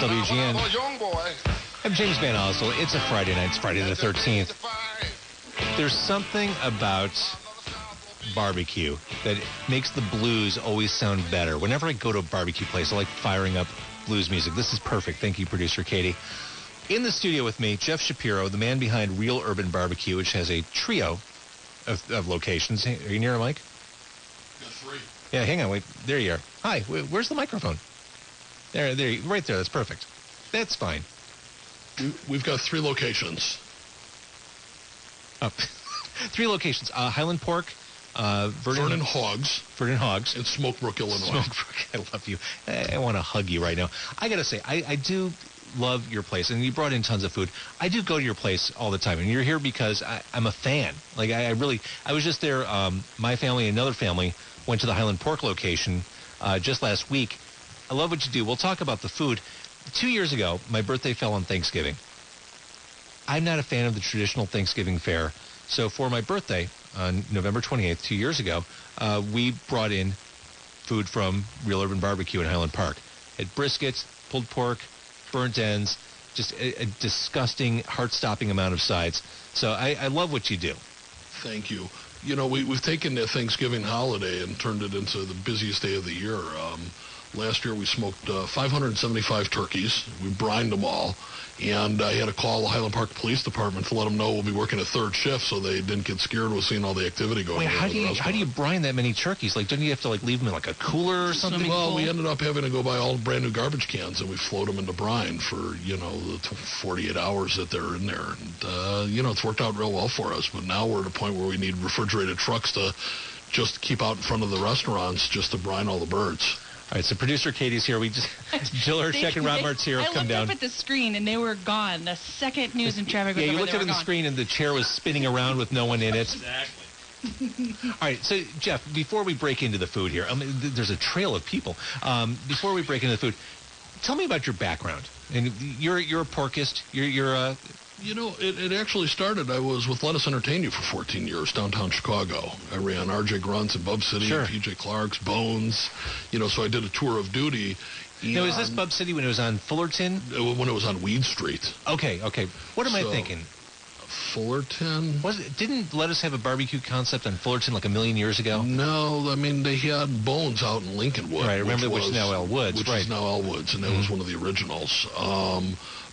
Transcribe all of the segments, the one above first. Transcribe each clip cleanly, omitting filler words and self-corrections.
WGN. Oh, young boy. I'm James Van Oslo. It's a Friday night. It's Friday the 13th. There's something about barbecue that makes the blues always sound better. Whenever I go to a barbecue place, I like firing up blues music. This is perfect. Thank you, producer Katie. In the studio with me, Jeff Shapiro, the man behind Real Urban Barbecue, which has a trio of locations. Hey, are you near a mic? Got 3. Yeah, hang on. Wait. There you are. Hi. Where's the microphone? There, right there. That's perfect. That's fine. We've got 3 locations. Oh. 3 locations. Highland Pork, Vernon Hogs. Vernon Hogs. In Oak Brook, Illinois. Oak Brook. I love you. I want to hug you right now. I got to say, I do love your place, and you brought in tons of food. I do go to your place all the time, and you're here because I'm a fan. Like, I was just there. My family and another family went to the Highland Pork location just last week. I love what you do. We'll talk about the food. 2 years ago, my birthday fell on Thanksgiving. I'm not a fan of the traditional Thanksgiving fare. So for my birthday on November 28th, 2 years ago, we brought in food from Real Urban Barbecue in Highland Park. It briskets, pulled pork, burnt ends, just a disgusting, heart-stopping amount of sides. So I love what you do. Thank you. You know, we've taken the Thanksgiving holiday and turned it into the busiest day of the year. Last year we smoked 575 turkeys. We brined them all. And I had to call the Highland Park Police Department to let them know we'll be working a third shift so they didn't get scared with seeing all the activity going on. Wait, how do you brine that many turkeys? Like, don't you have to leave them in a cooler or something? Well, we ended up having to go buy all brand new garbage cans and we float them into brine for, the 48 hours that they're in there. And, it's worked out real well for us. But now we're at a point where we need refrigerated trucks to just keep out in front of the restaurants just to brine all the birds. All right, so producer Katie's here. We just Jill Hershek and Rob Martz here have come down. I looked up at the screen and they were gone. The second news and traffic was over, you looked up at the screen and the chair was spinning around with no one in it. Exactly. All right, so Jeff, before we break into the food here, there's a trail of people. Before we break into the food, tell me about your background. And you're a porkist. You're it actually started, I was with Let Us Entertain You for 14 years, downtown Chicago. I ran R.J. Grunt's in Bub City, sure. P.J. Clark's, Bones, so I did a tour of duty. Now, is this Bub City when it was on Fullerton? When it was on Weed Street. Okay. What am I thinking? Fullerton? Didn't Let Us have a barbecue concept on Fullerton a million years ago? No, they had Bones out in Lincolnwood. Right, which is now El Woods. Which is now El Woods, and that was one of the originals.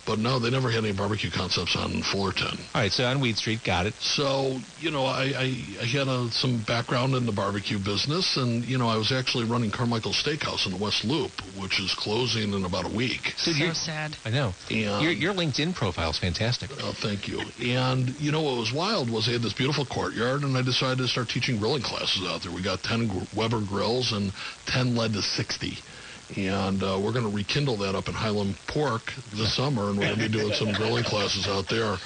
But no, they never had any barbecue concepts on Fullerton. All right, so on Weed Street, got it. So, I had some background in the barbecue business, and, I was actually running Carmichael's Steakhouse in the West Loop, which is closing in about a week. So sad. I know. And your LinkedIn profile is fantastic. Oh, thank you. And, what was wild was they had this beautiful courtyard, and I decided to start teaching grilling classes out there. We got 10 Weber grills, and 10 led to 60. And we're going to rekindle that up in Highland Pork this summer, and we're going to be doing some grilling classes out there.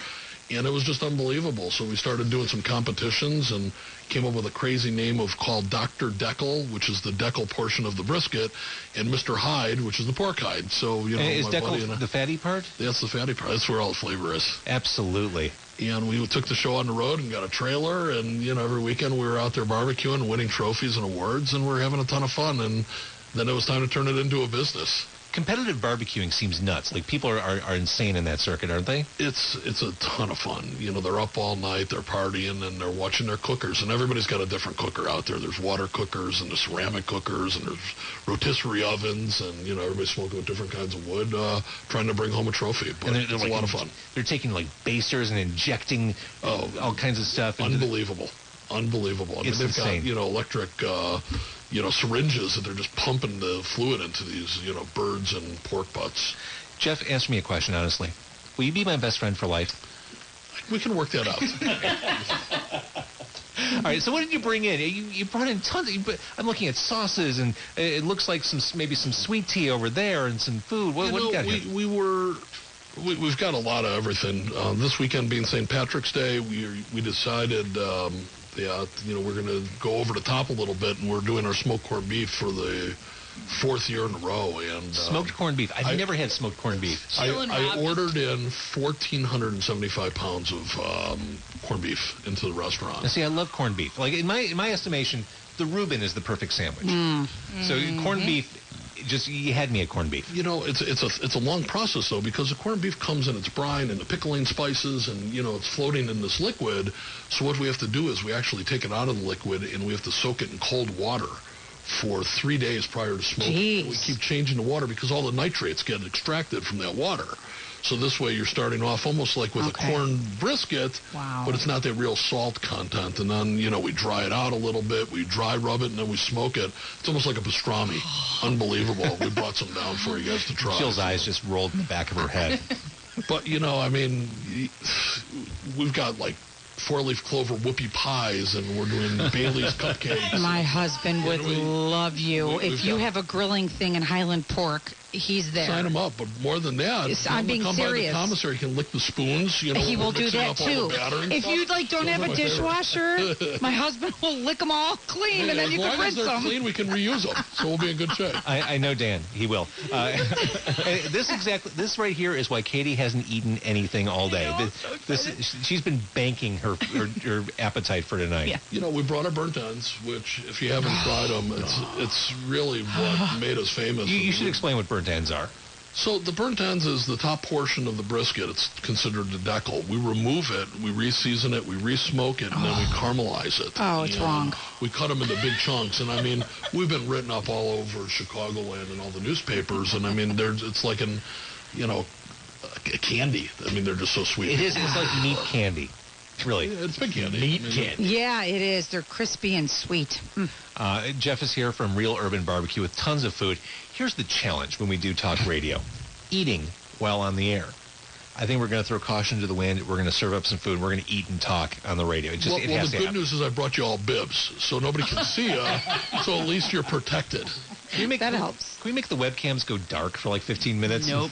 And it was just unbelievable. So we started doing some competitions and came up with a crazy name called Dr. Deckel, which is the Deckel portion of the brisket, and Mr. Hyde, which is the pork hide. So, is my Deckel buddy and I, the fatty part? That's the fatty part. That's where all the flavor is. Absolutely. And we took the show on the road and got a trailer, and, every weekend we were out there barbecuing and winning trophies and awards, and we're having a ton of fun. And then it was time to turn it into a business. Competitive barbecuing seems nuts. People are insane in that circuit, aren't they? It's a ton of fun. They're up all night, they're partying, and they're watching their cookers. And everybody's got a different cooker out there. There's water cookers, and there's ceramic cookers, and there's rotisserie ovens, and, everybody's smoking with different kinds of wood, trying to bring home a trophy. But it's a lot of fun. They're taking, basers and injecting all kinds of stuff. Unbelievable. Unbelievable. They've got, electric... syringes that they're just pumping the fluid into these, birds and pork butts. Jeff, answer me a question, honestly. Will you be my best friend for life? We can work that out. All right, so what did you bring in? You brought in tons. I'm looking at sauces, and it looks like maybe some sweet tea over there and some food. What do you got here? We've got a lot of everything. This weekend being St. Patrick's Day, we decided... we're going to go over the top a little bit, and we're doing our smoked corned beef for the 4th year in a row. And smoked corned beef. I've never had smoked corned beef. I ordered in 1,475 pounds of corned beef into the restaurant. Now, see, I love corned beef. In my estimation, the Reuben is the perfect sandwich. So corned beef you had me at corned beef. You know, it's a long process though, because the corned beef comes in its brine and the pickling spices, and you know it's floating in this liquid. So what we have to do is we actually take it out of the liquid and we have to soak it in cold water for 3 days prior to smoking. Jeez. We keep changing the water because all the nitrates get extracted from that water. So this way you're starting off almost like with a corn brisket, but it's not that real salt content. And then, you know, we dry it out a little bit, we dry rub it, and then we smoke it. It's almost like a pastrami. Unbelievable. We brought some down for you guys to try. Jill's eyes just rolled in the back of her head. But, you know, I mean, we've got like 4-leaf clover whoopie pies, and we're doing Bailey's cupcakes. My husband would love you. If you have a grilling thing in Highland Pork, he's there. Sign him up, but more than that, I'm being come serious. by the commissary, he can lick the spoons. You know, He will do that too. If you don't have a dishwasher, my husband will lick them all clean, and then you can rinse them. As long as they're them. clean, we can reuse them, so we'll be in good shape. I know Dan. He will. This right here is why Katie hasn't eaten anything all day. She's been banking her appetite for tonight. Yeah. You know, we brought our burnt ends, which if you haven't tried them, it's really what made us famous. You should explain what burnt ends are. So the burnt ends is the top portion of the brisket. It's considered the decal. We remove it, we re-season it, we re-smoke it, and then we caramelize it. Oh, it's wrong. We cut them into big chunks, and I mean, we've been written up all over Chicagoland and all the newspapers, and I mean, it's like a candy. I mean, they're just so sweet. It is. It's like meat candy. Really. Yeah, it's big candy. Meat candy. Yeah, it is. They're crispy and sweet. Jeff is here from Real Urban Barbecue with tons of food. Here's the challenge when we do talk radio. Eating while on the air. I think we're going to throw caution to the wind. We're going to serve up some food. We're going to eat and talk on the radio. The good news is I brought you all bibs, so nobody can see you, so at least you're protected. That helps. Can we make the webcams go dark for like 15 minutes? Nope.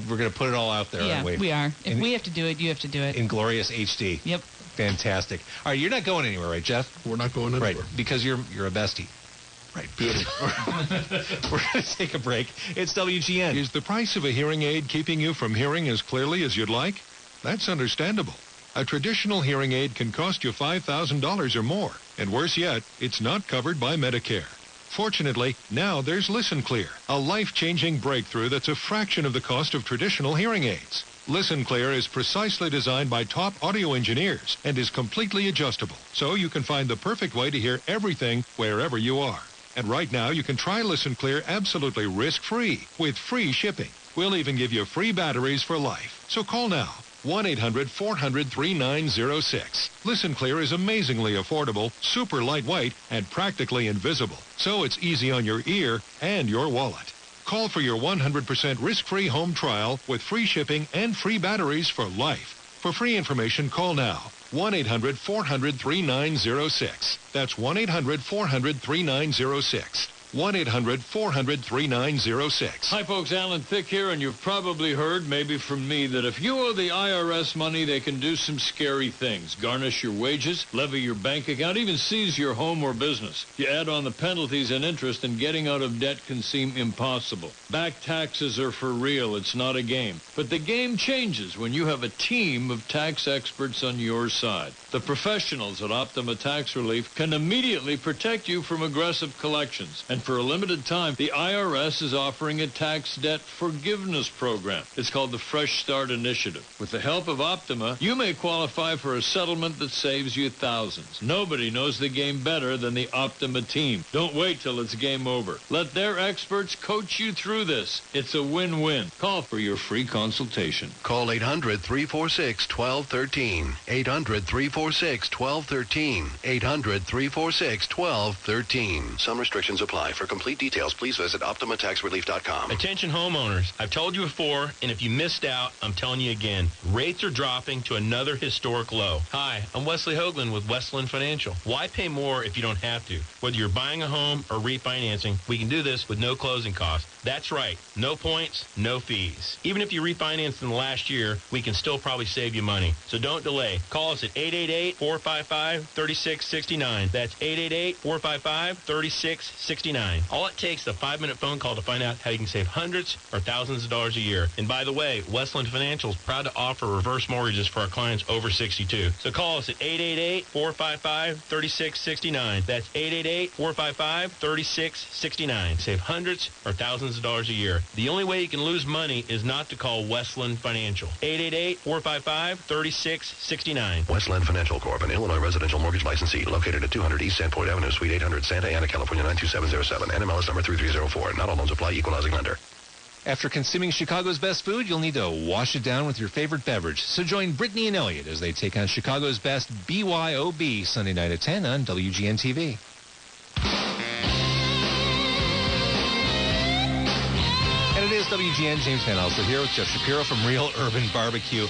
We're going to put it all out there. Yeah, we are. If we have to do it, you have to do it. In glorious HD. Yep. Fantastic. All right, you're not going anywhere, right, Jeff? We're not going anywhere. Right, because you're a bestie. Right, beautiful. We're going to take a break. It's WGN. Is the price of a hearing aid keeping you from hearing as clearly as you'd like? That's understandable. A traditional hearing aid can cost you $5,000 or more. And worse yet, it's not covered by Medicare. Fortunately, now there's Listen Clear, a life-changing breakthrough that's a fraction of the cost of traditional hearing aids. Listen Clear is precisely designed by top audio engineers and is completely adjustable, so you can find the perfect way to hear everything wherever you are. And right now, you can try Listen Clear absolutely risk-free with free shipping. We'll even give you free batteries for life. So call now. 1-800-400-3906. Listen Clear is amazingly affordable, super lightweight, and practically invisible. So it's easy on your ear and your wallet. Call for your 100% risk-free home trial with free shipping and free batteries for life. For free information, call now. 1-800-400-3906. That's 1-800-400-3906. 1-800-400-3906. Hi, folks. Alan Thicke here, and you've probably heard, maybe from me, that if you owe the IRS money, they can do some scary things. Garnish your wages, levy your bank account, even seize your home or business. You add on the penalties and interest, and getting out of debt can seem impossible. Back taxes are for real. It's not a game. But the game changes when you have a team of tax experts on your side. The professionals at Optima Tax Relief can immediately protect you from aggressive collections. And for a limited time, the IRS is offering a tax debt forgiveness program. It's called the Fresh Start Initiative. With the help of Optima, you may qualify for a settlement that saves you thousands. Nobody knows the game better than the Optima team. Don't wait till it's game over. Let their experts coach you through this. It's a win-win. Call for your free consultation. Call 800-346-1213. 800-346-1213. 800-346-1213. Some restrictions apply. For complete details, please visit OptimaTaxRelief.com. Attention homeowners. I've told you before, and if you missed out, I'm telling you again. Rates are dropping to another historic low. Hi, I'm Wesley Hoagland with Westland Financial. Why pay more if you don't have to? Whether you're buying a home or refinancing, we can do this with no closing costs. That's right. No points, no fees. Even if you refinanced in the last year, we can still probably save you money. So don't delay. Call us at 888-455-3669. That's 888-455-3669. $66.69. All it takes is a 5-minute phone call to find out how you can save hundreds or thousands of dollars a year. And by the way, Westland Financial is proud to offer reverse mortgages for our clients over 62. So call us at 888-455-3669. That's 888-455-3669. Save hundreds or thousands of dollars a year. The only way you can lose money is not to call Westland Financial. 888-455-3669. Westland Financial Corp., an Illinois residential mortgage licensee located at 200 East Sandpoint Avenue, Suite 800, Santa Ana, California 92707. NMLS number 3304. Not all loans apply. Equal housing lender. After consuming Chicago's best food, you'll need to wash it down with your favorite beverage. So join Brittany and Elliot as they take on Chicago's best BYOB Sunday night at 10 on WGN TV. And it is WGN. James Van Alster here with Jeff Shapiro from Real Urban Barbecue.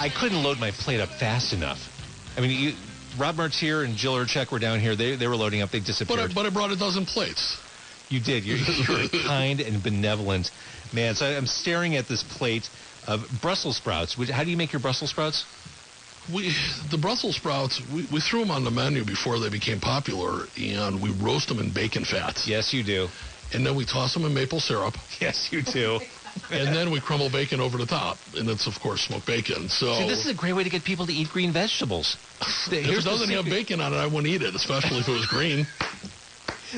I couldn't load my plate up fast enough. I mean, Rob Martier and Jill Urchek were down here. They were loading up. They disappeared. But I brought a dozen plates. You did. You're kind and benevolent man. So I'm staring at this plate of Brussels sprouts. How do you make your Brussels sprouts? The Brussels sprouts, we threw them on the menu before they became popular, and we roast them in bacon fat. Yes, you do. And then we toss them in maple syrup. Yes, you do. And then we crumble bacon over the top, and it's, of course, smoked bacon. So see, this is a great way to get people to eat green vegetables. If it doesn't have bacon on it, I wouldn't eat it, especially if it was green.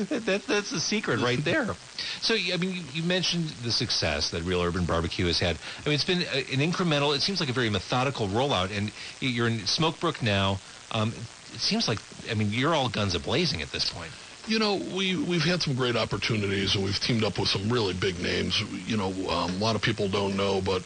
That's the secret right there. So, I mean, you mentioned the success that Real Urban Barbecue has had. I mean, it's been an incremental, it seems like a very methodical rollout, and you're in Smoke Brook now. It seems like, I mean, you're all guns a-blazing at this point. You know, we've had some great opportunities, and we've teamed up with some really big names. You know, a lot of people don't know, but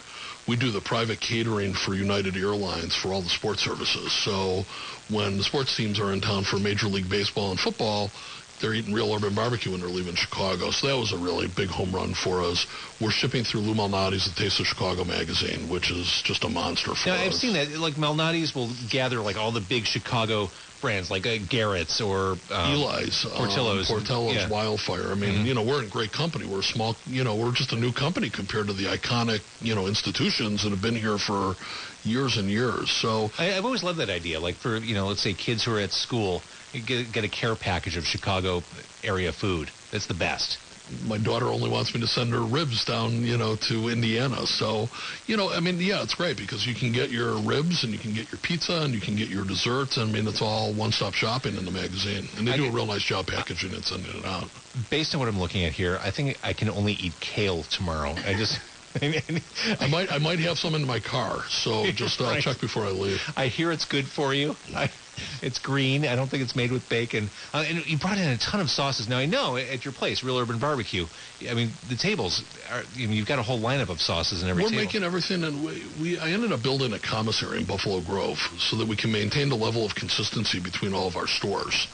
we do the private catering for United Airlines for all the sports services. So when the sports teams are in town for Major League Baseball and football, they're eating Real Urban Barbecue when they're leaving Chicago. So that was a really big home run for us. We're shipping through Lou Malnati's The Taste of Chicago magazine, which is just a monster for us. I've seen that. Like, Malnati's will gather, like, all the big Chicago brands, like Garrett's or Eli's, Portillo's, yeah. Wildfire. I mean, you know, we're in great company. We're a small, you know, we're just a new company compared to the iconic, you know, institutions that have been here for years and years. So I've always loved that idea. Like, for, you know, let's say kids who are at school, you get a care package of Chicago area food. That's the best. My daughter only wants me to send her ribs down, you know, to Indiana. So, you know, I mean, yeah, it's great because you can get your ribs and you can get your pizza and you can get your desserts. I mean, it's all one-stop shopping in the magazine. And they do a real nice job packaging it and sending it out. Based on what I'm looking at here, I think I can only eat kale tomorrow. I might have some in my car, so just right. Check before I leave. I hear it's good for you. It's green. I don't think it's made with bacon. And you brought in a ton of sauces. Now, I know at your place, Real Urban Barbecue, I mean, the tables, you've got a whole lineup of sauces in every table. We're making everything, and I ended up building a commissary in Buffalo Grove so that we can maintain the level of consistency between all of our stores.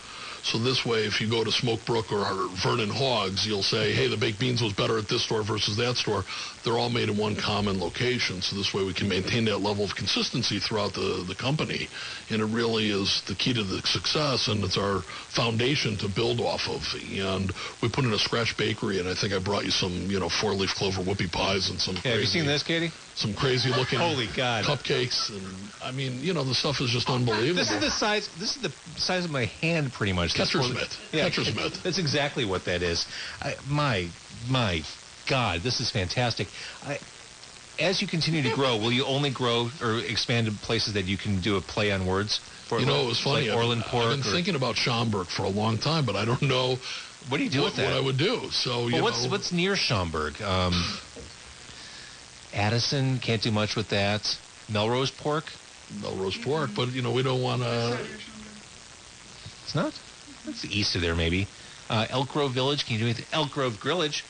So this way, if you go to Smoke Brook or Vernon Hogs, you'll say, hey, the baked beans was better at this store versus that store. They're all made in one common location. So this way we can maintain that level of consistency throughout the company. And it really is the key to the success, and it's our foundation to build off of. And we put in a scratch bakery, and I think I brought you some, you know, 4-leaf clover whoopie pies and some have you seen this, Katie? Some crazy-looking Holy God. cupcakes. And, I mean, you know, the stuff is just unbelievable. This is the size of my hand, pretty much. Catcher's mitt. Yeah, Catcher's mitt. That's exactly what that is. My God, this is fantastic. As you continue to grow, will you only grow or expand to places that you can do a play on words? You know, it was funny. Like Highland Pork. I've been thinking about Schaumburg for a long time, but I don't know what do you do with that? What I would do. So, what's near Schaumburg? Addison, can't do much with that. Melrose Pork, but you know, we don't want to. It's not. It's east of there, maybe. Elk Grove Village. Can you do anything? Elk Grove Grillage.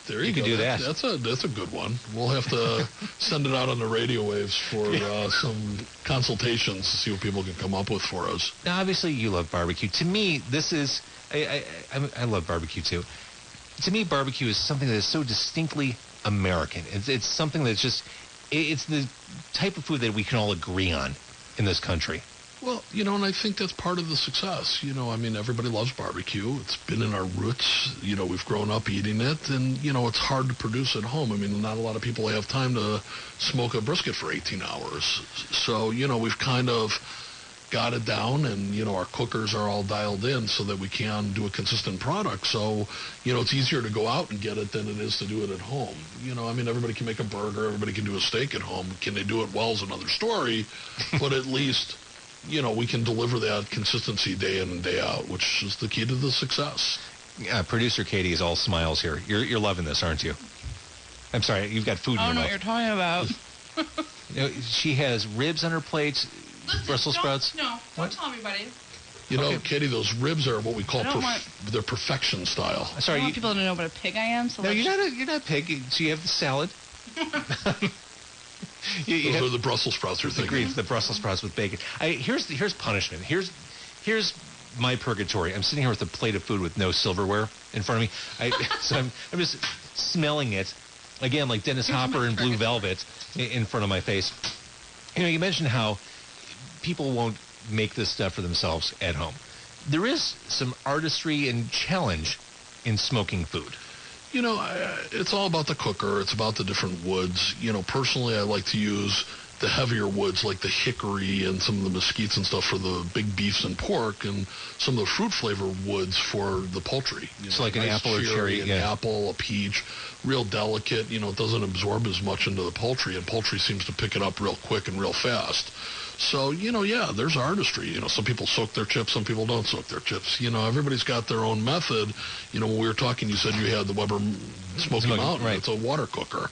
There you go. Do that. That's a good one. We'll have to send it out on the radio waves for some consultations to see what people can come up with for us. Now, obviously, you love barbecue. To me, this is. I love barbecue too. To me, barbecue is something that is so distinctly American. It's something that's just. It's the type of food that we can all agree on in this country. Well, you know, and I think that's part of the success. You know, I mean, everybody loves barbecue. It's been in our roots. You know, we've grown up eating it, and, you know, it's hard to produce at home. I mean, not a lot of people have time to smoke a brisket for 18 hours. So, you know, we've kind of got it down, and, our cookers are all dialed in so that we can do a consistent product. So, it's easier to go out and get it than it is to do it at home. Everybody can make a burger, everybody can do a steak at home. Can they do it well is another story, but at least, we can deliver that consistency day in and day out, which is the key to the success. Producer Katie is all smiles here. You're loving this, aren't you? I'm sorry, you've got food in your mouth. I don't know what you're talking about. She has ribs on her plates, Brussels sprouts. Don't tell everybody. Katie, those ribs are what we call they're perfection style. Sorry, I want people to know what a pig I am. So no, you're not a pig. So you have the salad. Those are the Brussels sprouts you're thinking. Agreed, the Brussels sprouts with bacon. Here's punishment. Here's my purgatory. I'm sitting here with a plate of food with no silverware in front of me. So I'm just smelling it. Again, like Dennis Hopper in Blue Velvet in front of my face. You mentioned how people won't make this stuff for themselves at home. There is some artistry and challenge in smoking food. It's all about the cooker. It's about the different woods. Personally, I like to use the heavier woods like the hickory and some of the mesquites and stuff for the big beefs and pork, and some of the fruit flavor woods for the poultry. So like an apple or cherry, an apple, a peach, real delicate. It doesn't absorb as much into the poultry, and poultry seems to pick it up real quick and real fast. So, there's artistry. Some people soak their chips, some people don't soak their chips. Everybody's got their own method. When we were talking, you said you had the Weber Smoky Mountain. Right. It's a water cooker.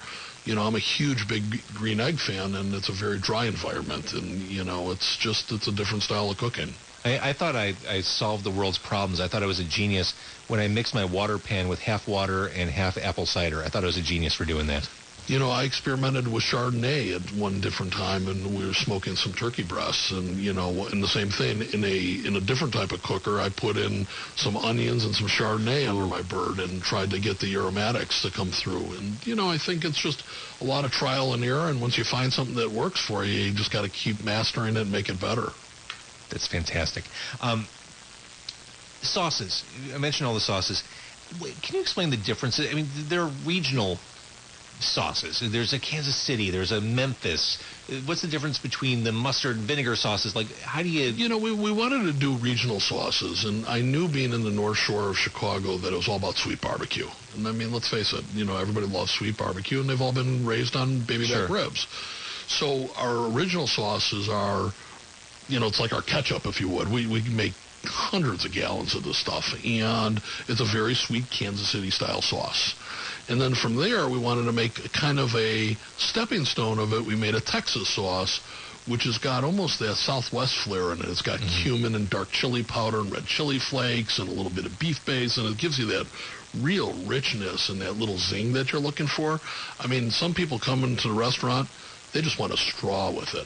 I'm a huge, big green egg fan, and it's a very dry environment. And, it's a different style of cooking. I thought I solved the world's problems. I thought I was a genius when I mixed my water pan with half water and half apple cider. I thought I was a genius for doing that. I experimented with Chardonnay at one different time, and we were smoking some turkey breasts, and, and the same thing. In a different type of cooker, I put in some onions and some Chardonnay under my bird and tried to get the aromatics to come through. And, I think it's just a lot of trial and error, and once you find something that works for you, you just got to keep mastering it and make it better. That's fantastic. Sauces. I mentioned all the sauces. Can you explain the differences? They're regional sauces. There's a Kansas City. There's a Memphis. What's the difference between the mustard and vinegar sauces? Like, how do you... we wanted to do regional sauces, and I knew being in the North Shore of Chicago that it was all about sweet barbecue. And let's face it, everybody loves sweet barbecue, and they've all been raised on baby back ribs. So our original sauces are, it's like our ketchup, if you would. We make hundreds of gallons of this stuff, and it's a very sweet Kansas City style sauce. And then from there, we wanted to make kind of a stepping stone of it. We made a Texas sauce, which has got almost that Southwest flair in it. It's got cumin and dark chili powder and red chili flakes and a little bit of beef base, and it gives you that real richness and that little zing that you're looking for. Some people come into the restaurant, they just want a straw with it.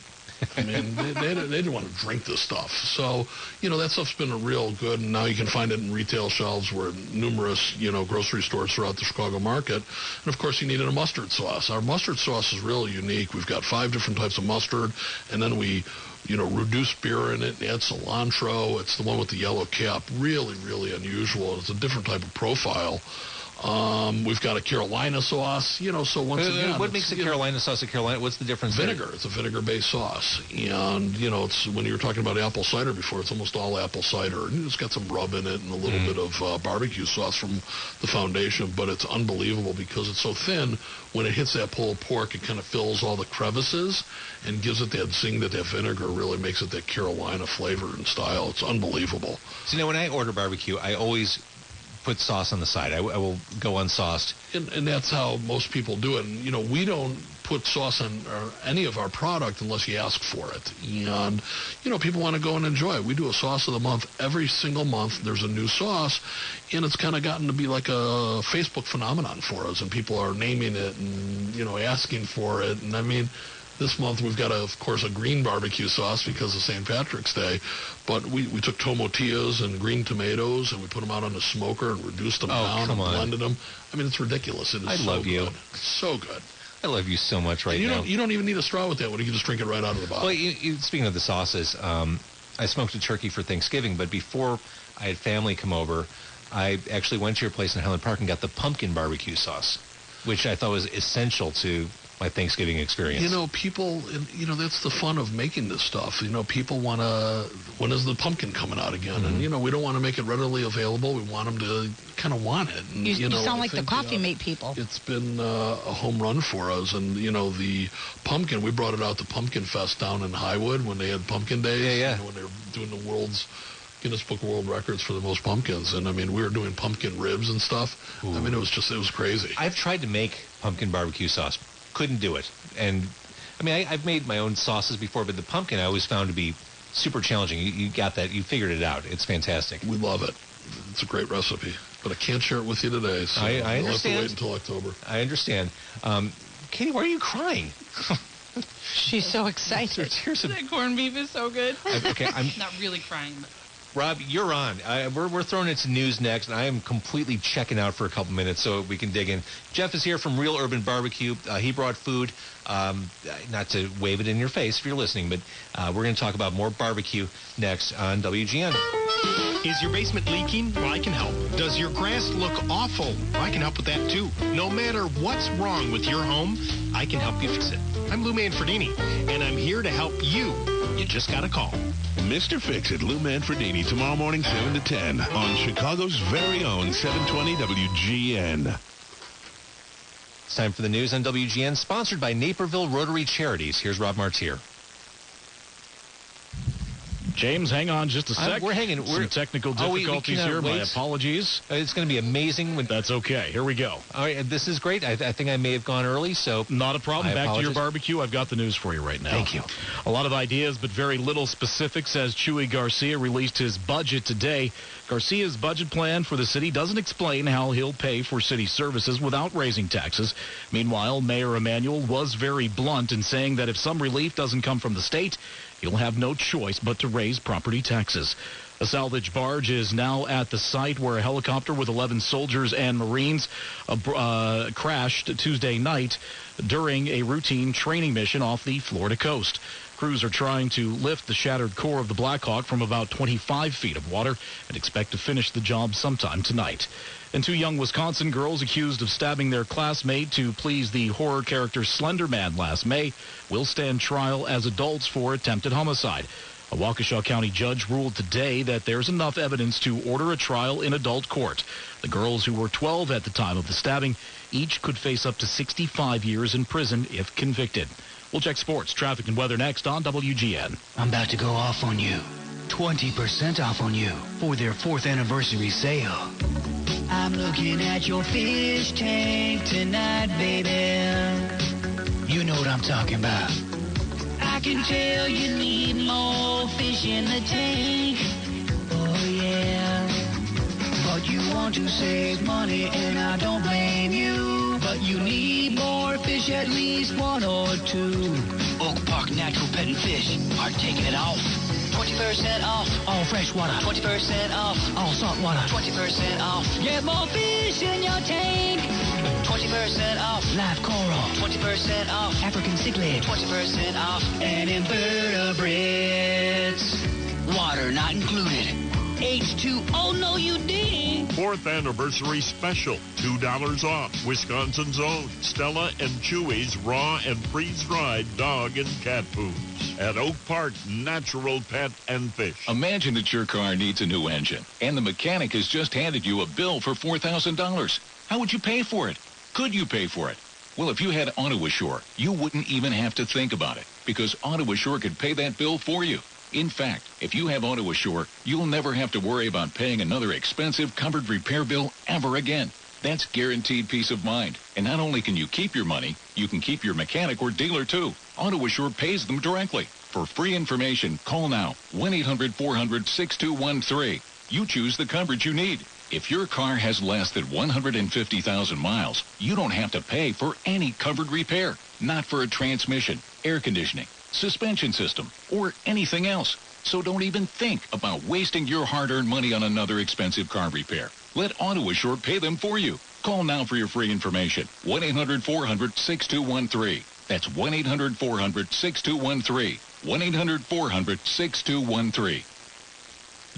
they didn't want to drink this stuff. So, that stuff's been real good, and now you can find it in retail shelves. We're in numerous, grocery stores throughout the Chicago market. And, of course, you needed a mustard sauce. Our mustard sauce is really unique. We've got 5 different types of mustard, and then we, reduce beer in it and add cilantro. It's the one with the yellow cap. Really, really unusual. It's a different type of profile. We've got a Carolina sauce, so once again... What makes a Carolina sauce a Carolina? What's the difference? Vinegar. It's a vinegar-based sauce. And, it's when you were talking about apple cider before, it's almost all apple cider. And it's got some rub in it and a little bit of barbecue sauce from the foundation, but it's unbelievable because it's so thin. When it hits that pulled pork, it kind of fills all the crevices and gives it that zing that vinegar really makes it that Carolina flavor and style. It's unbelievable. So, when I order barbecue, I always put sauce on the side. I will go unsauced. And that's how most people do it. And, we don't put sauce on any of our product unless you ask for it. And, people want to go and enjoy it. We do a sauce of the month. Every single month there's a new sauce, and it's kind of gotten to be like a Facebook phenomenon for us, and people are naming it and, asking for it. And, this month we've got, of course, a green barbecue sauce because of St. Patrick's Day. But we took tomatillos and green tomatoes, and we put them out on the smoker and reduced them down and blended them. It's ridiculous. It is so love you. Good. So good. I love you so much now. You don't even need a straw with that one. You can just drink it right out of the bottle. Well, speaking of the sauces, I smoked a turkey for Thanksgiving, but before I had family come over, I actually went to your place in Highland Park and got the pumpkin barbecue sauce, which I thought was essential to my Thanksgiving experience. People, that's the fun of making this stuff. People want to, when is the pumpkin coming out again? Mm-hmm. And, we don't want to make it readily available. We want them to kind of want it. And, you sound like the coffee mate people. It's been a home run for us. And, the pumpkin, we brought it out to Pumpkin Fest down in Highwood when they had pumpkin days. Yeah. When they were doing the Guinness Book of World Records for the most pumpkins. And, we were doing pumpkin ribs and stuff. Ooh. It was crazy. I've tried to make pumpkin barbecue sauce. Couldn't do it. And, I've made my own sauces before, but the pumpkin I always found to be super challenging. You got that. You figured it out. It's fantastic. We love it. It's a great recipe. But I can't share it with you today, so I you'll have to understand. wait until October. I understand. Katie, why are you crying? She's so excited. That corned beef is so good. I'm not really crying, but... Rob, you're on. We're throwing into news next, and I am completely checking out for a couple minutes so we can dig in. Jeff is here from Real Urban Barbecue. He brought food, not to wave it in your face if you're listening, but we're going to talk about more barbecue next on WGN. Is your basement leaking? Well, I can help. Does your grass look awful? Well, I can help with that, too. No matter what's wrong with your home, I can help you fix it. I'm Lou Manfredini, and I'm here to help you. You just got to call. Mr. Fix-It, Lou Manfredini, tomorrow morning, 7 to 10 on Chicago's very own 720 WGN. It's time for the news on WGN, sponsored by Naperville Rotary Charities. Here's Rob Martier. James, hang on just a sec. We're hanging. Some technical difficulties here. My apologies. It's going to be amazing. That's okay. Here we go. All right, this is great. I think I may have gone early, so... Not a problem. Back to your barbecue. I've got the news for you right now. Thank you. A lot of ideas, but very little specifics, as Chuy Garcia released his budget today. Garcia's budget plan for the city doesn't explain how he'll pay for city services without raising taxes. Meanwhile, Mayor Emanuel was very blunt in saying that if some relief doesn't come from the state, he'll have no choice but to raise property taxes. A salvage barge is now at the site where a helicopter with 11 soldiers and Marines crashed Tuesday night during a routine training mission off the Florida coast. Crews are trying to lift the shattered core of the Black Hawk from about 25 feet of water and expect to finish the job sometime tonight. And two young Wisconsin girls accused of stabbing their classmate to please the horror character Slender Man last May will stand trial as adults for attempted homicide. A Waukesha County judge ruled today that there's enough evidence to order a trial in adult court. The girls, who were 12 at the time of the stabbing, each could face up to 65 years in prison if convicted. We'll check sports, traffic, and weather next on WGN. I'm about to go off on you. 20% off on you for their 4th anniversary sale. I'm looking at your fish tank tonight, baby. You know what I'm talking about. I can tell you need more fish in the tank. Oh, yeah. But you want to save money, and I don't blame you. But you need more fish, at least one or two. Oak Park Natural Pet and Fish are taking it off. 20% off. All fresh water. 20% off. All salt water. 20% off. Get more fish in your tank. 20% off. Live coral. 20% off. African cichlid. 20% off. And invertebrates. Water not included. H2O, no you didn't. 4th anniversary special. $2 off. Wisconsin's own Stella and Chewy's raw and freeze-dried dog and cat foods at Oak Park Natural Pet and Fish. Imagine that your car needs a new engine, and the mechanic has just handed you a bill for $4,000. How would you pay for it? Could you pay for it? Well, if you had AutoAssure, you wouldn't even have to think about it, because AutoAssure could pay that bill for you. In fact, if you have AutoAssure, you'll never have to worry about paying another expensive covered repair bill ever again. That's guaranteed peace of mind. And not only can you keep your money, you can keep your mechanic or dealer too. AutoAssure pays them directly. For free information, call now. 1-800-400-6213. You choose the coverage you need. If your car has less than 150,000 miles, you don't have to pay for any covered repair. Not for a transmission, air conditioning, suspension system, or anything else. So don't even think about wasting your hard-earned money on another expensive car repair. Let AutoAssure pay them for you. Call now for your free information. 1-800-400-6213. That's 1-800-400-6213. 1-800-400-6213.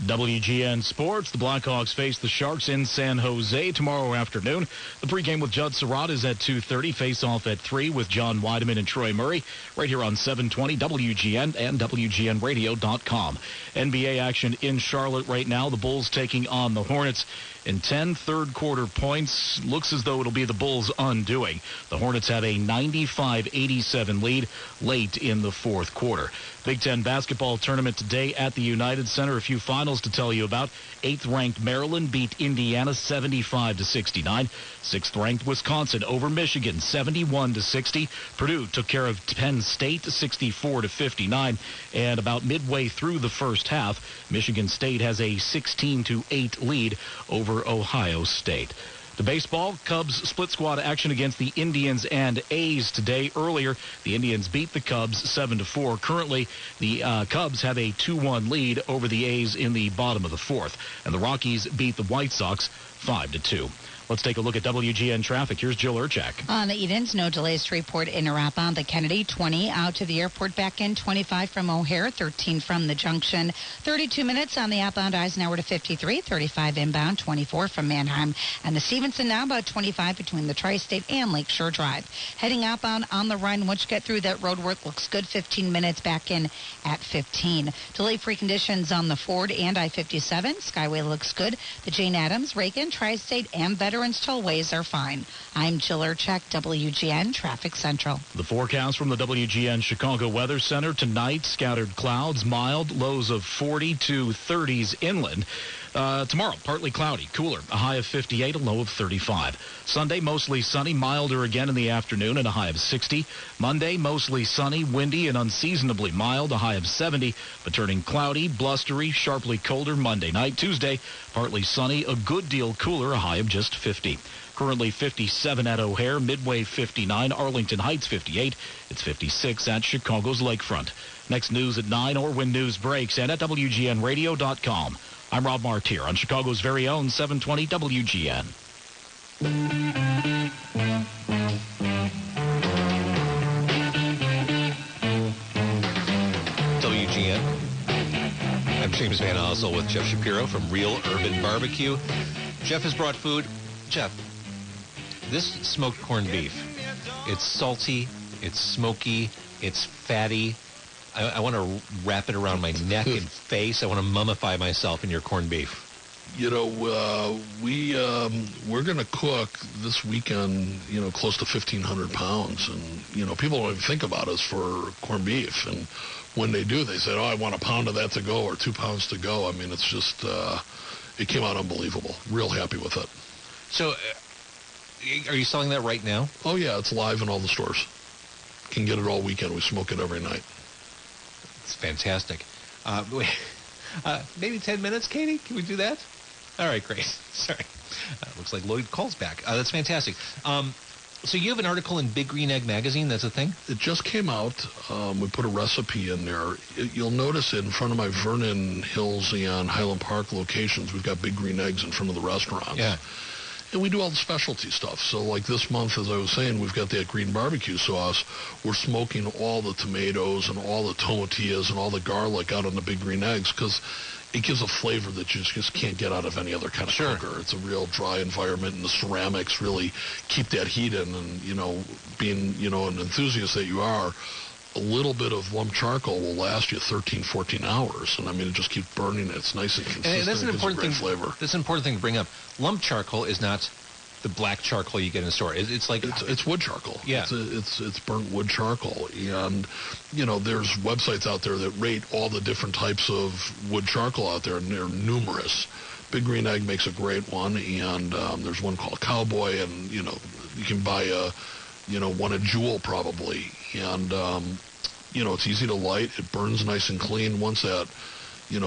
WGN Sports. The Blackhawks face the Sharks in San Jose tomorrow afternoon. The pregame with Judd Surratt is at 2:30. Face-off at 3 with John Weideman and Troy Murray right here on 720 WGN and WGNradio.com. NBA action in Charlotte right now. The Bulls taking on the Hornets in 10 third-quarter points. Looks as though it'll be the Bulls' undoing. The Hornets have a 95-87 lead late in the fourth quarter. Big Ten basketball tournament today at the United Center. A few finals to tell you about. 8th-ranked Maryland beat Indiana 75-69. 6th-ranked Wisconsin over Michigan 71-60. Purdue took care of Penn State 64-59. And about midway through the first half, Michigan State has a 16-8 lead over Ohio State. The baseball, Cubs split squad action against the Indians and A's today. Earlier, the Indians beat the Cubs 7-4. Currently, the Cubs have a 2-1 lead over the A's in the bottom of the fourth. And the Rockies beat the White Sox 5-2. Let's take a look at WGN traffic. Here's Jill Urchak. On the Edens, no delays to report in or outbound the Kennedy. 20 out to the airport, back in 25 from O'Hare, 13 from the junction. 32 minutes on the outbound Eisenhower to 53, 35 inbound, 24 from Manheim. And the Stevenson now about 25 between the Tri-State and Lakeshore Drive. Heading outbound on the Rhine. Once you get through that road work, looks good. 15 minutes back in at 15. Delay-free conditions on the Ford and I-57. Skyway looks good. The Jane Addams, Reagan, Tri-State, and Veterans tollways are fine. I'm Jill Urchak, WGN Traffic Central. The forecast from the WGN Chicago Weather Center tonight: scattered clouds, mild, lows of 40 to 30s inland. Tomorrow, partly cloudy, cooler, a high of 58, a low of 35. Sunday, mostly sunny, milder again in the afternoon, and a high of 60. Monday, mostly sunny, windy, and unseasonably mild, a high of 70, but turning cloudy, blustery, sharply colder Monday night. Tuesday, partly sunny, a good deal cooler, a high of just 50. Currently 57 at O'Hare, Midway 59, Arlington Heights 58. It's 56 at Chicago's Lakefront. Next news at 9 or when news breaks and at WGNradio.com. I'm Rob Martier on Chicago's very own 720 WGN. WGN. I'm James Van Osel with Jeff Shapiro from Real Urban Barbecue. Jeff has brought food. Jeff, this smoked corned beef, it's salty, it's smoky, it's fatty. I want to wrap it around my neck and face. I want to mummify myself in your corned beef. You know, we're going to cook this weekend, close to 1,500 pounds. And, people don't even think about us for corned beef. And when they do, they say, I want a pound of that to go or 2 pounds to go. I mean, it's just, it came out unbelievable. Real happy with it. So, are you selling that right now? Oh, yeah, it's live in all the stores. Can get it all weekend. We smoke it every night. It's fantastic. Maybe 10 minutes, Katie? Can we do that? All right, great. Sorry. Looks like Lloyd calls back. That's fantastic. So you have an article in Big Green Egg magazine. That's a thing? It just came out. We put a recipe in there. You'll notice it in front of my Vernon Hills and Highland Park locations. We've got Big Green Eggs in front of the restaurants. Yeah. And we do all the specialty stuff. So like this month, as I was saying, we've got that green barbecue sauce. We're smoking all the tomatoes and all the tomatillas and all the garlic out on the Big Green Eggs because it gives a flavor that you just can't get out of any other kind of cooker. It's a real dry environment, and the ceramics really keep that heat in. And, being, an enthusiast that you are, a little bit of lump charcoal will last you 13, 14 hours. And, it just keeps burning. It's nice and consistent. And that's an important thing. Flavor. That's an important thing to bring up. Lump charcoal is not the black charcoal you get in the store. It's like... It's wood charcoal. Yeah. It's burnt wood charcoal. And, there's websites out there that rate all the different types of wood charcoal out there, and they're numerous. Big Green Egg makes a great one, and there's one called Cowboy, and, you can buy one a Jewel probably. And, it's easy to light. It burns nice and clean. Once that,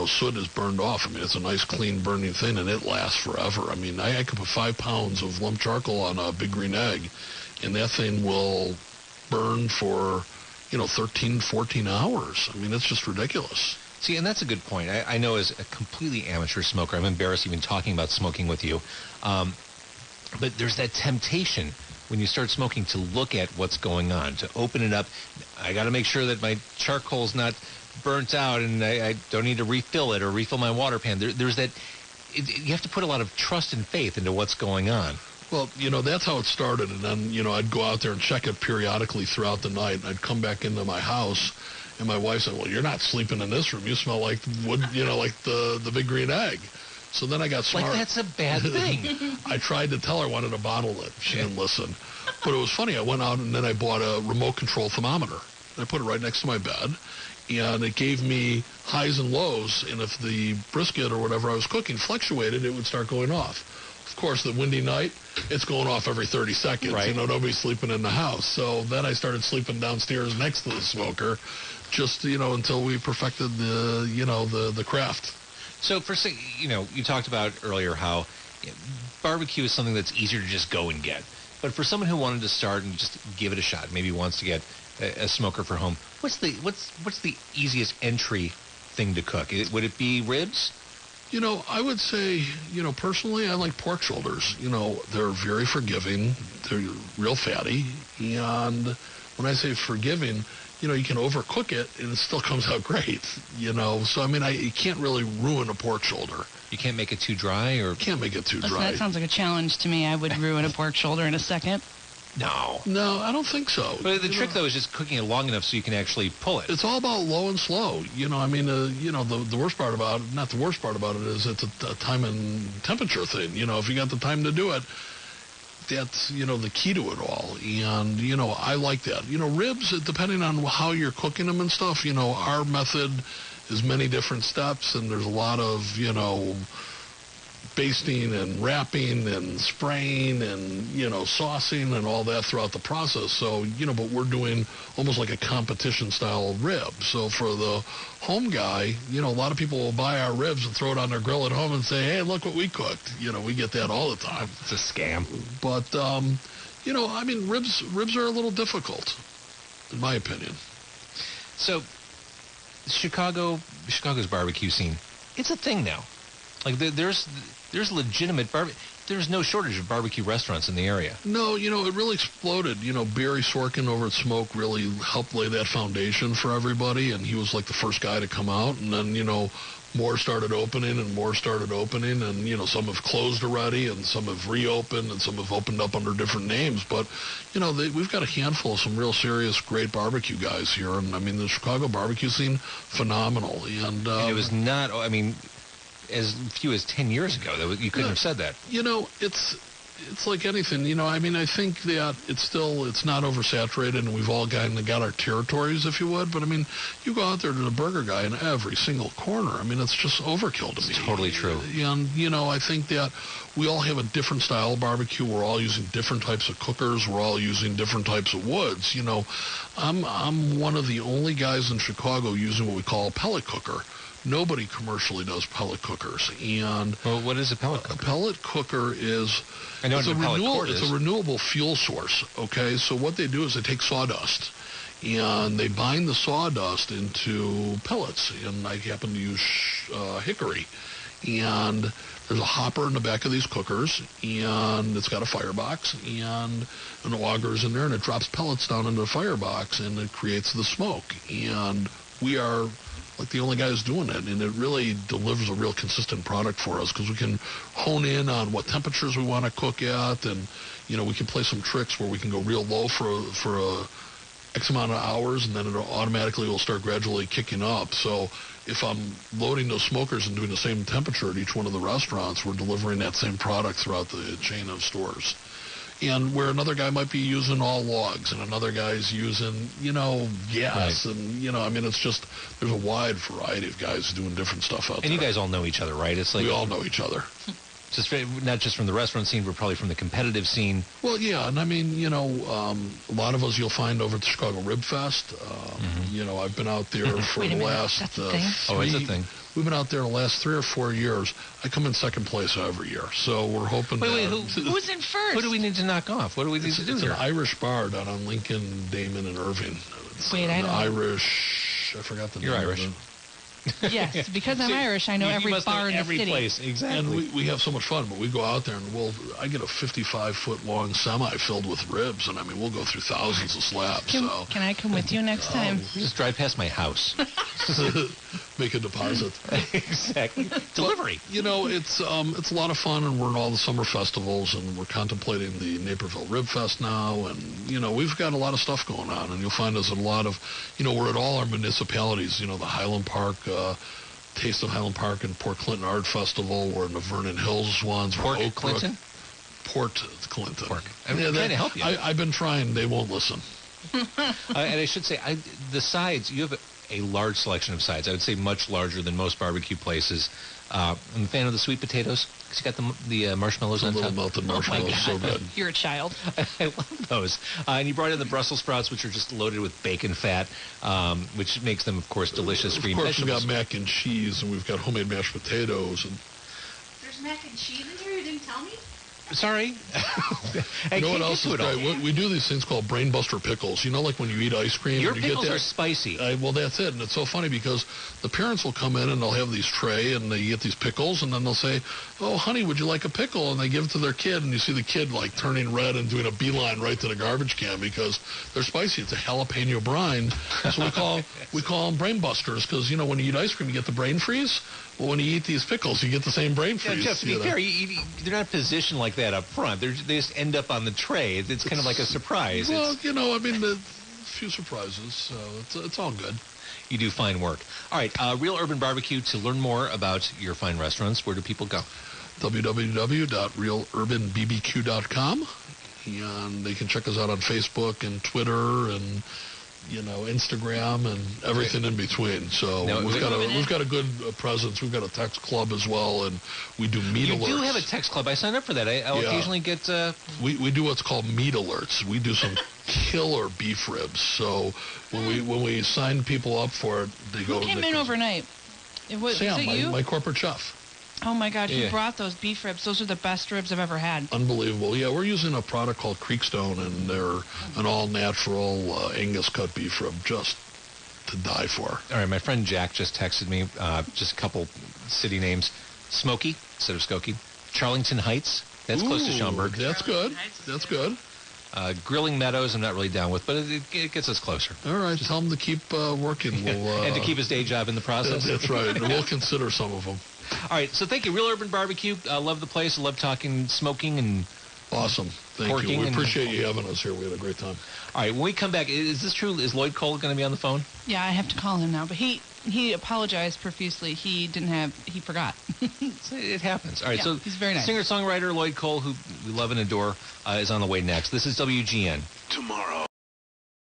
soot is burned off, it's a nice, clean, burning thing, and it lasts forever. I could put 5 pounds of lump charcoal on a Big Green Egg, and that thing will burn for, 13, 14 hours. It's just ridiculous. See, and that's a good point. I know as a completely amateur smoker, I'm embarrassed even talking about smoking with you, but there's that temptation when you start smoking to look at what's going on, to open it up. I got to make sure that my charcoal's not burnt out and I don't need to refill it or refill my water pan. There's that. You have to put a lot of trust and faith into what's going on. Well, that's how it started, and then, I'd go out there and check it periodically throughout the night, and I'd come back into my house, and my wife said, well, you're not sleeping in this room. You smell like wood, like the big green egg. So then I got smart. Like, that's a bad thing. I tried to tell her I wanted to bottle it. She didn't listen. But it was funny. I went out, and then I bought a remote control thermometer. I put it right next to my bed, and it gave me highs and lows, and if the brisket or whatever I was cooking fluctuated, it would start going off. Of course, the windy night, it's going off every 30 seconds. Right. Nobody's sleeping in the house. So then I started sleeping downstairs next to the smoker, just, until we perfected the craft. So you talked about earlier how barbecue is something that's easier to just go and get. But for someone who wanted to start and just give it a shot, maybe wants to get a smoker for home, what's the easiest entry thing to cook? Would it be ribs? I would say, personally, I like pork shoulders. They're very forgiving. They're real fatty. And when I say forgiving, you can overcook it and it still comes out great. So, you can't really ruin a pork shoulder. You can't make it too dry? Or can't make it too dry. That sounds like a challenge to me. I would ruin a pork shoulder in a second. No, I don't think so. But the trick, though, is just cooking it long enough so you can actually pull it. It's all about low and slow. The worst part about it, not the worst part about it, is it's a time and temperature thing. If you got the time to do it, that's, the key to it all. And, I like that. Ribs, depending on how you're cooking them and stuff, our method is many different steps, and there's a lot of, basting and wrapping and spraying and, saucing and all that throughout the process. So, but we're doing almost like a competition style rib. So for the home guy, a lot of people will buy our ribs and throw it on their grill at home and say, hey, look what we cooked. We get that all the time. It's a scam. But, ribs are a little difficult, in my opinion. So Chicago's barbecue scene, it's a thing now. Like there's legitimate there's no shortage of barbecue restaurants in the area. No, it really exploded. Barry Sorkin over at Smoke really helped lay that foundation for everybody, and he was like the first guy to come out. And then, more started opening and more started opening, and, some have closed already and some have reopened and some have opened up under different names. But, we've got a handful of some real serious, great barbecue guys here. And, the Chicago barbecue scene, phenomenal. And it was not, as few as 10 years ago. You couldn't have said that. It's like anything. I think that it's not oversaturated, and we've all got our territories, if you would. But, you go out there to the burger guy in every single corner. It's just overkill to me. It's totally true. And, I think that we all have a different style of barbecue. We're all using different types of cookers. We're all using different types of woods. I'm one of the only guys in Chicago using what we call a pellet cooker. Nobody commercially does pellet cookers. And what is a pellet cooker? A pellet cooker is it's a renewable fuel source. Okay, so what they do is they take sawdust and they bind the sawdust into pellets. And I happen to use hickory. And there's a hopper in the back of these cookers, and it's got a firebox, and an auger's in there, and it drops pellets down into the firebox, and it creates the smoke. And we are like the only guys doing it, and it really delivers a real consistent product for us because we can hone in on what temperatures we want to cook at, and we can play some tricks where we can go real low for a X amount of hours, and then it automatically will start gradually kicking up. So if I'm loading those smokers and doing the same temperature at each one of the restaurants, we're delivering that same product throughout the chain of stores. And where another guy might be using all logs, and another guy's using, gas, right. And, it's just, there's a wide variety of guys doing different stuff out there. And you guys all know each other, right? It's like we all know each other. Just not just from the restaurant scene, but probably from the competitive scene. Well, yeah, and a lot of us you'll find over at the Chicago Rib Fest. I've been out there for the last it's a thing. We've been out there the last 3 or 4 years. I come in second place every year, so we're hoping. Who's in first? Who do we need to knock off? What do we need to do here? It's an Irish bar down on Lincoln, Damon, and Irving. I know. Irish. I forgot the name. You're Irish. Yes, because I'm Irish, I know every bar in the city. Every place, exactly. And we have so much fun, but we go out there and I get a 55-foot-long semi filled with ribs, and we'll go through thousands of slabs. Can I come with you next time? Just drive past my house. make a deposit. Exactly. Delivery. But, you know, it's a lot of fun, and we're in all the summer festivals, and we're contemplating the Naperville Rib Fest now, and, you know, we've got a lot of stuff going on, and you'll find us at a lot of, you know, we're at all our municipalities, you know, the Highland Park, Taste of Highland Park and Port Clinton Art Festival. We're in the Vernon Hills ones. Port Oak Clinton? Brook. Port Clinton. Pork. I'm trying to help you. I've been trying. They won't listen. And I should say, the sides, you have a large selection of sides. I would say much larger than most barbecue places. I'm a fan of the sweet potatoes because you got the marshmallows on top. Little melted marshmallows, so good. You're a child. I love those. And you brought in the Brussels sprouts, which are just loaded with bacon fat, which makes them, of course, delicious. Green vegetables. Of course, we've got mac and cheese, and we've got homemade mashed potatoes. And there's mac and cheese in here? You didn't tell me? Sorry. You know what else is great? We do these things called brainbuster pickles. You know, like when you eat ice cream. Your and pickles get that, are spicy. Well, that's it. And it's so funny because the parents will come in and they'll have these tray and they get these pickles and then they'll say, "Oh, honey, would you like a pickle?" And they give it to their kid and you see the kid like turning red and doing a beeline right to the garbage can because they're spicy. It's a jalapeno brine. So we call them brainbusters because, you know, when you eat ice cream, you get the brain freeze. Well, when you eat these pickles, you get the same brain freeze. Yeah, Jeff, to be fair, they're not positioned like that up front. They just end up on the tray. It's kind of like a surprise. Well, you know, I mean, a few surprises, so it's all good. You do fine work. All right, Real Urban Barbecue. To learn more about your fine restaurants, where do people go? www.realurbanbbq.com. And they can check us out on Facebook and Twitter and, you know, Instagram and everything in between. So now, we've got a good presence. We've got a text club as well, and we do meat alerts. You do have a text club. I signed up for that. I'll occasionally get. We do what's called meat alerts. We do some killer beef ribs. So when we sign people up for it, they go. Who came in overnight? Was Sam, it you? my corporate chef. Oh, my God. He brought those beef ribs. Those are the best ribs I've ever had. Unbelievable. Yeah, we're using a product called Creekstone, and they're an all-natural Angus cut beef rib just to die for. All right, my friend Jack just texted me just a couple city names. Smoky instead of Skokie. Charlington Heights. That's close to Schaumburg. That's good. That's good. Grilling Meadows, I'm not really down with, but it gets us closer. All right, tell him to keep working. And to keep his day job in the process. That's right. And we'll consider some of them. All right, so thank you. Real Urban Barbecue. I love the place. I love talking smoking and awesome. Thank you. We appreciate you having us here. We had a great time. All right, when we come back, is this true? Is Lloyd Cole going to be on the phone? Yeah, I have to call him now, but he apologized profusely. He forgot. It happens. All right, so he's very nice. Singer-songwriter Lloyd Cole, who we love and adore, is on the way next. This is WGN. Tomorrow.